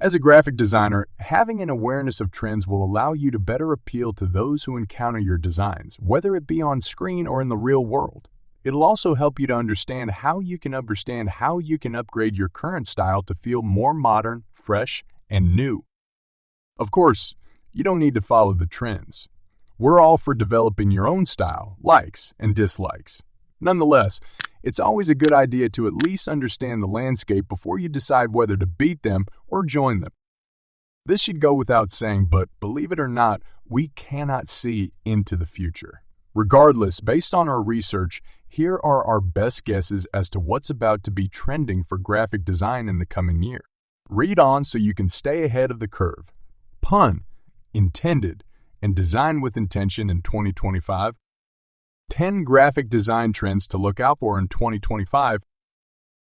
As a graphic designer, having an awareness of trends will allow you to better appeal to those who encounter your designs, whether it be on screen or in the real world. It'll also help you to understand how you can upgrade your current style to feel more modern, fresh, and new. Of course, you don't need to follow the trends. We're all for developing your own style, likes, and dislikes. Nonetheless, it's always a good idea to at least understand the landscape before you decide whether to beat them or join them. This should go without saying, but believe it or not, we cannot see into the future. Regardless, based on our research, here are our best guesses as to what's about to be trending for graphic design in the coming year. Read on so you can stay ahead of the curve. Pun intended, and design with intention in 2025. 10 graphic design trends to look out for in 2025.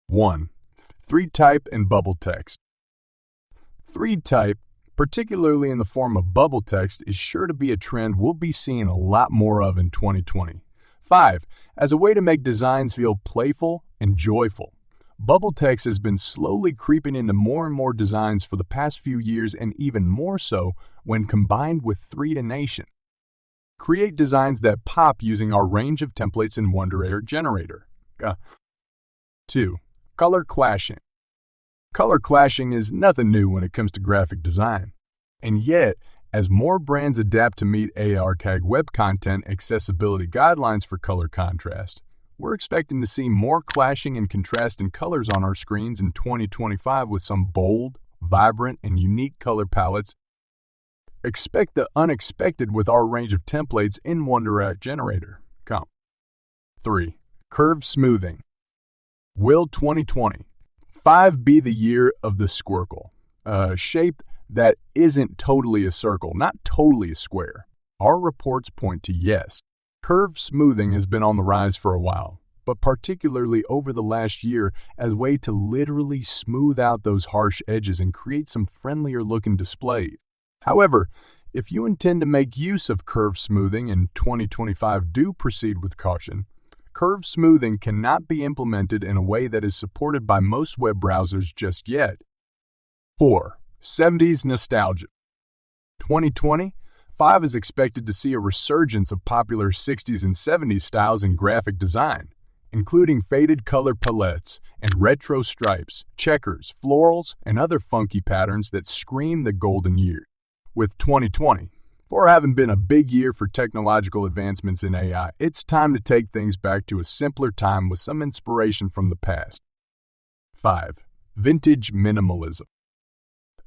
1. 3-type and bubble text. 3-type, particularly in the form of bubble text, is sure to be a trend we'll be seeing a lot more of in 2025, as a way to make designs feel playful and joyful. Bubble text has been slowly creeping into more and more designs for the past few years, and even more so when combined with 3D. Create designs that pop using our range of templates in Wonder Generator. 2. Color clashing. Color clashing is nothing new when it comes to graphic design. And yet, as more brands adapt to meet ARCAG web content accessibility guidelines for color contrast, we're expecting to see more clashing and contrasting colors on our screens in 2025 with some bold, vibrant, and unique color palettes. Expect the unexpected with our range of templates in Wonder Generator. 3. Curve smoothing. Will 2025 be the year of the squircle? A shape that isn't totally a circle, not totally a square. Our reports point to yes. Curve smoothing has been on the rise for a while, but particularly over the last year as a way to literally smooth out those harsh edges and create some friendlier looking displays. However, if you intend to make use of curve smoothing in 2025, do proceed with caution. Curve smoothing cannot be implemented in a way that is supported by most web browsers just yet. 4. 70s nostalgia. 2025 is expected to see a resurgence of popular 60s and 70s styles in graphic design, including faded color palettes and retro stripes, checkers, florals, and other funky patterns that scream the golden year. With 2024 having been a big year for technological advancements in AI, it's time to take things back to a simpler time with some inspiration from the past. 5. Vintage minimalism.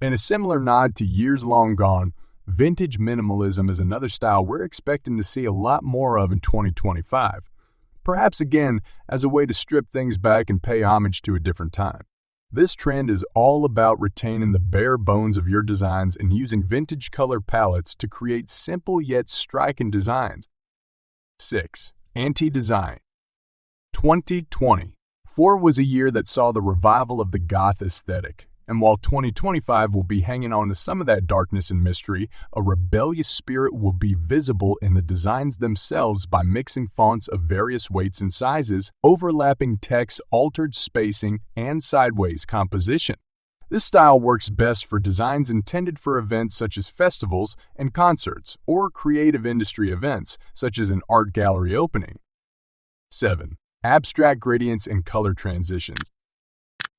In a similar nod to years long gone, vintage minimalism is another style we're expecting to see a lot more of in 2025, perhaps again as a way to strip things back and pay homage to a different time. This trend is all about retaining the bare bones of your designs and using vintage color palettes to create simple yet striking designs. 6. Anti-design. 2024 was a year that saw the revival of the goth aesthetic. And while 2025 will be hanging on to some of that darkness and mystery, a rebellious spirit will be visible in the designs themselves by mixing fonts of various weights and sizes, overlapping text, altered spacing, and sideways composition. This style works best for designs intended for events such as festivals and concerts, or creative industry events such as an art gallery opening. 7. Abstract gradients and color transitions.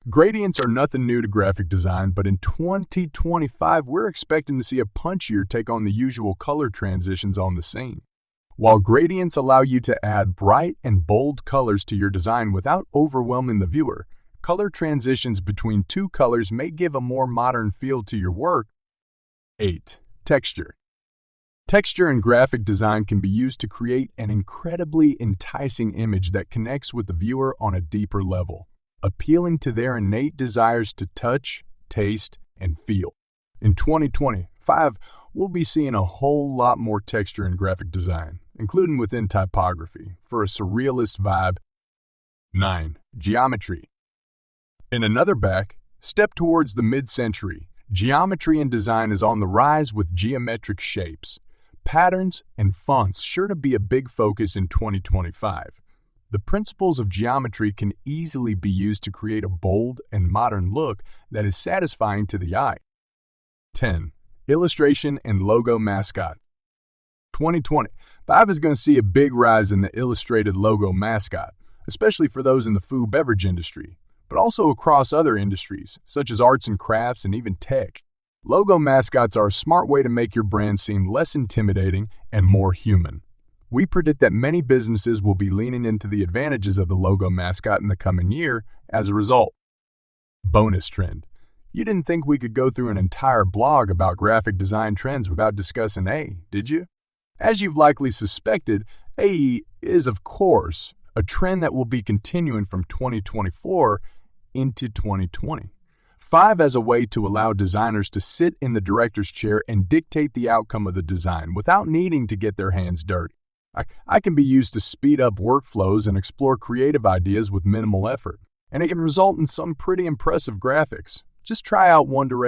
Gradients are nothing new to graphic design, but in 2025, we're expecting to see a punchier take on the usual color transitions on the scene. While gradients allow you to add bright and bold colors to your design without overwhelming the viewer, color transitions between two colors may give a more modern feel to your work. 8. Texture. Texture in graphic design can be used to create an incredibly enticing image that connects with the viewer on a deeper level, appealing to their innate desires to touch, taste, and feel. In 2025, we'll be seeing a whole lot more texture in graphic design, including within typography, for a surrealist vibe. 9. Geometry. In another step towards the mid-century, geometry in design is on the rise with geometric shapes, patterns, and fonts sure to be a big focus in 2025. The principles of geometry can easily be used to create a bold and modern look that is satisfying to the eye. 10. Illustration and logo mascot. 2025 is going to see a big rise in the illustrated logo mascot, especially for those in the food beverage industry, but also across other industries, such as arts and crafts and even tech. Logo mascots are a smart way to make your brand seem less intimidating and more human. We predict that many businesses will be leaning into the advantages of the logo mascot in the coming year as a result. Bonus trend. You didn't think we could go through an entire blog about graphic design trends without discussing AI, did you? As you've likely suspected, AI is, of course, a trend that will be continuing from 2024 into 2020. 5 as a way to allow designers to sit in the director's chair and dictate the outcome of the design without needing to get their hands dirty. I can be used to speed up workflows and explore creative ideas with minimal effort, and it can result in some pretty impressive graphics. Just try out Wonder